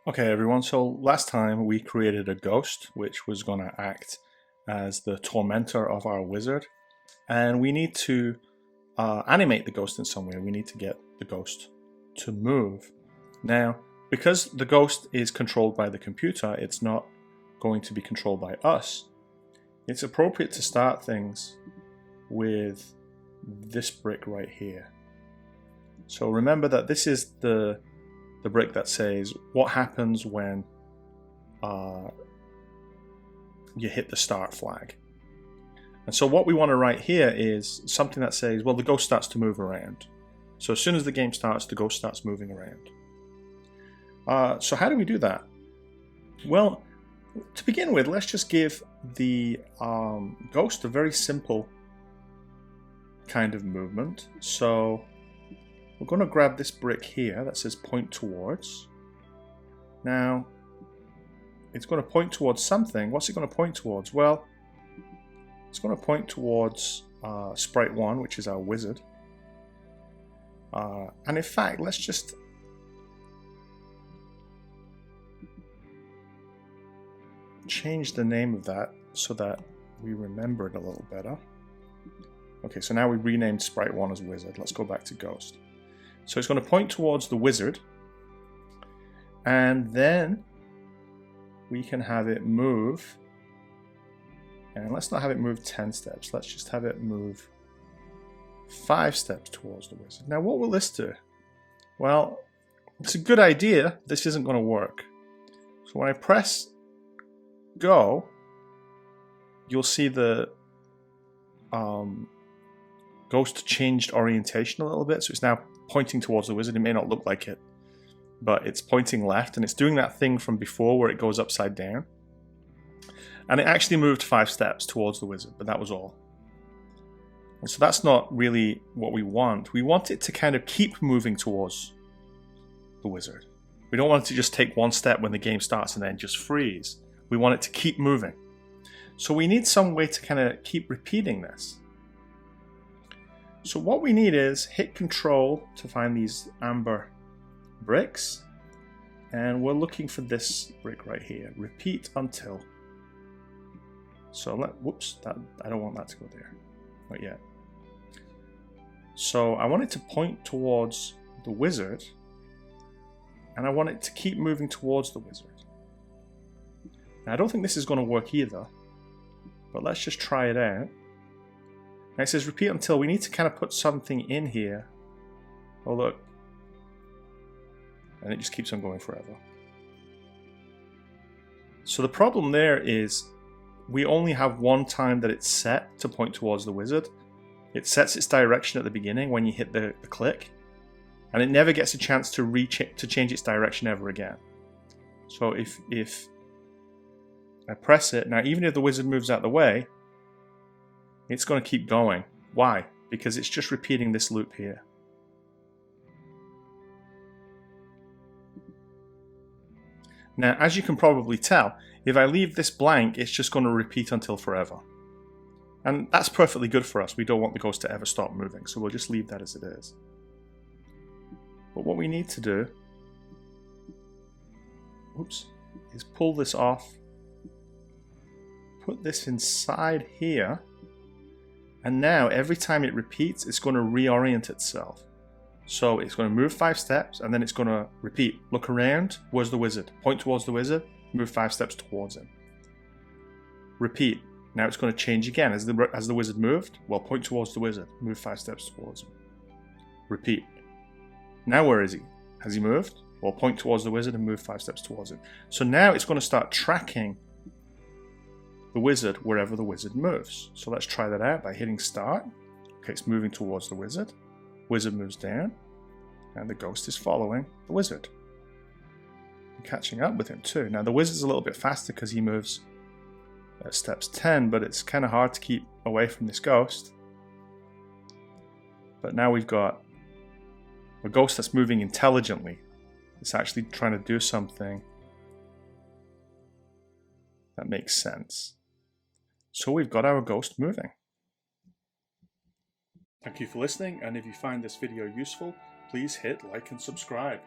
Okay everyone, so last time we created a ghost which was going to act as the tormentor of our wizard, and we need to animate the ghost in some way. We need to get the ghost to move. Now, because the ghost is controlled by the computer, it's not going to be controlled by us. It's appropriate to start things with this brick right here. So remember that this is the brick that says what happens when you hit the start flag. And so what we want to write here is something that says, well, the ghost starts to move around. So as soon as the game starts, the ghost starts moving around. So how do we do that? Well, to begin with, let's just give the ghost a very simple kind of movement. So we're going to grab this brick here that says point towards. Now, it's going to point towards something. What's it going to point towards? Well, it's going to point towards Sprite 1, which is our wizard. And in fact, let's just change the name of that so that we remember it a little better. Okay, so now we've renamed Sprite 1 as wizard. Let's go back to ghost. So it's going to point towards the wizard, and then we can have it move. And let's not have it move 10 steps. Let's just have it move 5 steps towards the wizard. Now, what will this do? Well, it's a good idea. This isn't going to work. So when I press go, you'll see the ghost changed orientation a little bit. So it's now pointing towards the wizard. It may not look like it, but it's pointing left, and it's doing that thing from before where it goes upside down. And it actually moved 5 steps towards the wizard, but that was all. And so that's not really what we want. We want it to kind of keep moving towards the wizard. We don't want it to just take 1 step when the game starts and then just freeze. We want it to keep moving. So we need some way to kind of keep repeating this. So what we need is hit Control to find these amber bricks, and we're looking for this brick right here. Repeat until. So whoops, I don't want that to go there. Not yet. So I want it to point towards the wizard, and I want it to keep moving towards the wizard. Now, I don't think this is going to work either, but let's just try it out. Now it says repeat until. We need to kind of put something in here. Oh look. And it just keeps on going forever. So the problem there is we only have one time that it's set to point towards the wizard. It sets its direction at the beginning when you hit the click, and it never gets a chance to change its direction ever again. So if I press it, now even if the wizard moves out of the way, it's going to keep going. Why? Because it's just repeating this loop here. Now, as you can probably tell, if I leave this blank, it's just going to repeat until forever. And that's perfectly good for us. We don't want the ghost to ever stop moving, so we'll just leave that as it is. But what we need to do, is pull this off, put this inside here, and now every time it repeats, it's going to reorient itself. So it's going to move 5 steps, and then it's going to repeat. Look around, where's the wizard? Point towards the wizard, move 5 steps towards him. Repeat. Now it's going to change again. As the wizard moved, well, point towards the wizard, move 5 steps towards him. Repeat. Now where is he? Has he moved? Well, point towards the wizard and move 5 steps towards him. So now it's going to start tracking the wizard wherever the wizard moves. So let's try that out by hitting start. Okay, it's moving towards the wizard. Wizard moves down, and the ghost is following the wizard. I'm catching up with him too. Now the wizard's a little bit faster because he moves at steps 10, but it's kind of hard to keep away from this ghost. But now we've got a ghost that's moving intelligently. It's actually trying to do something that makes sense. So we've got our ghost moving. Thank you for listening, and if you find this video useful, please hit like and subscribe.